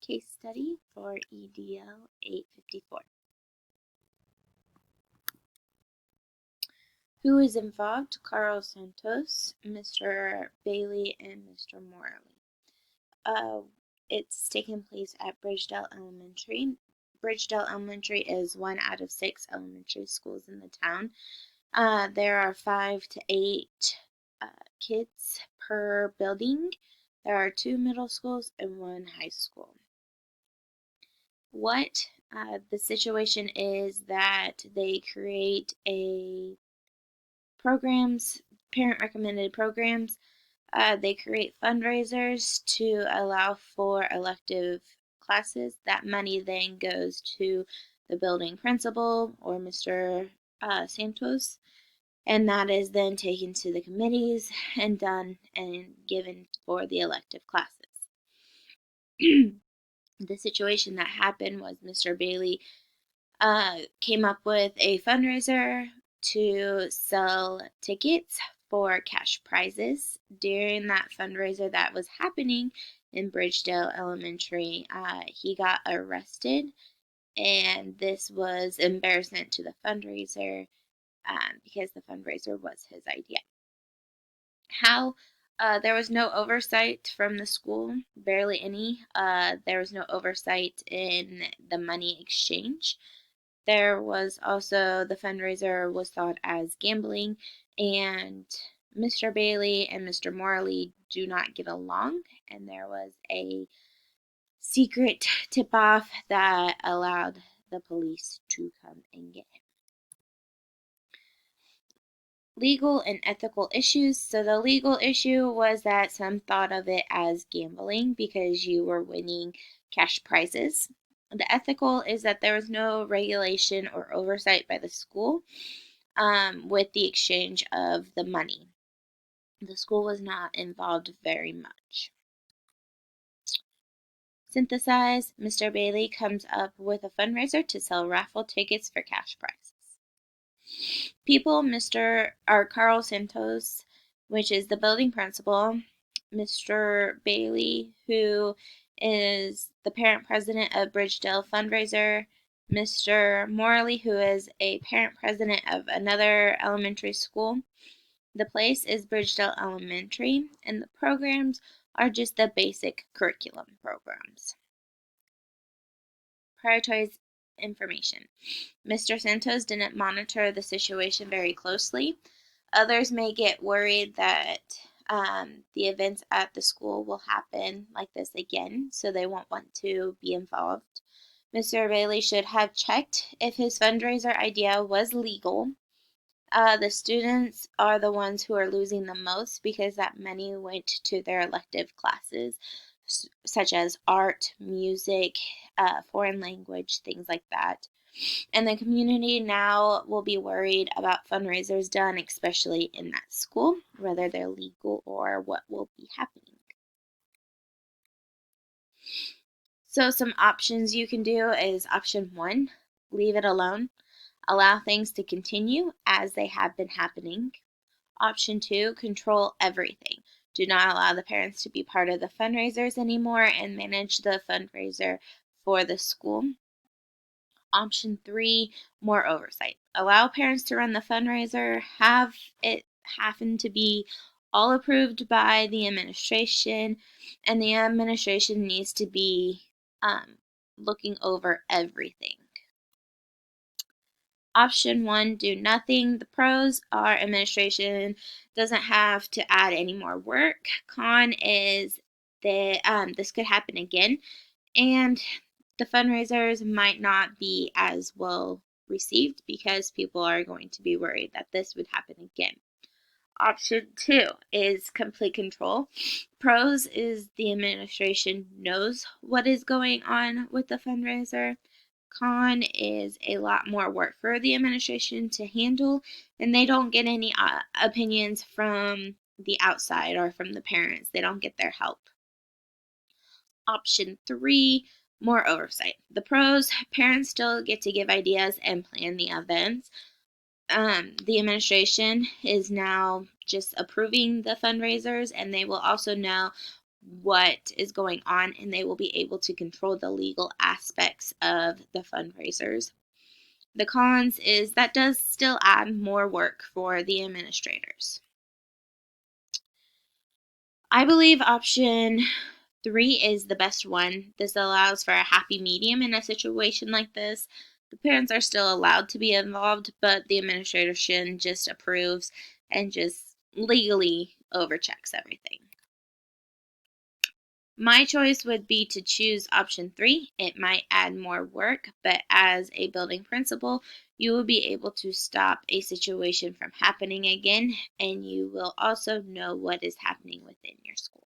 Case study for EDL 854. Who is involved? Carl Santos, Mr. Bailey, and Mr. Morley. It's taking place at Bridgedale Elementary. Bridgedale Elementary is one out of 6 elementary schools in the town. There are 5 to 8 kids per building. There are 2 middle schools and 1 high school. What the situation is that they create a parent recommended programs. They create fundraisers to allow for elective classes. That money then goes to the building principal or Mr. Santos, and that is then taken to the committees and done and given for the elective classes. The situation that happened was Mr. Bailey came up with a fundraiser to sell tickets for cash prizes. During that fundraiser that was happening in Bridgedale Elementary, he got arrested, and this was embarrassment to the fundraiser because the fundraiser was his idea. How there was no oversight from the school, barely any. There was no oversight in the money exchange. There was also the fundraiser was thought as gambling, and Mr. Bailey and Mr. Morley do not get along, and there was a secret tip-off that allowed the police to come and get him. Legal and ethical issues. So the legal issue was that some thought of it as gambling because you were winning cash prizes. The ethical is that there was no regulation or oversight by the school with the exchange of the money. The school was not involved very much. Synthesize, Mr. Bailey comes up with a fundraiser to sell raffle tickets for cash prizes. People, Carl Santos, which is the building principal, Mr. Bailey, who is the parent president of Bridgedale Fundraiser, Mr. Morley, who is a parent president of another elementary school. The place is Bridgedale Elementary, and the programs are just the basic curriculum programs. Prioritize information. Mr. Santos didn't monitor the situation very closely. Others may get worried that the events at the school will happen like this again, so they won't want to be involved. Mr. Bailey should have checked if his fundraiser idea was legal. The students are the ones who are losing the most because that money went to their elective classes, such as art, music, foreign language, things like that. And the community now will be worried about fundraisers done, especially in that school, whether they're legal or what will be happening. So some options you can do is option 1, leave it alone. Allow things to continue as they have been happening. Option 2, control everything. Do not allow the parents to be part of the fundraisers anymore and manage the fundraiser for the school. Option 3, more oversight. Allow parents to run the fundraiser. Have it happen to be all approved by the administration, and the administration needs to be looking over everything. Option 1, do nothing. The pros are administration doesn't have to add any more work. Con is that this could happen again, and the fundraisers might not be as well received because people are going to be worried that this would happen again. Option 2 is complete control. Pros is the administration knows what is going on with the fundraiser. Con is a lot more work for the administration to handle, and they don't get any opinions from the outside or from the parents. They don't get their help. Option 3, more oversight. The pros, parents still get to give ideas and plan the events. The administration is now just approving the fundraisers, and they will also know what is going on, and they will be able to control the legal aspects of the fundraisers. The cons is that does still add more work for the administrators. I believe option 3 is the best one. This allows for a happy medium in a situation like this. The parents are still allowed to be involved, but the administration just approves and just legally overchecks everything. My choice would be to choose option 3. It might add more work, but as a building principal, you will be able to stop a situation from happening again, and you will also know what is happening within your school.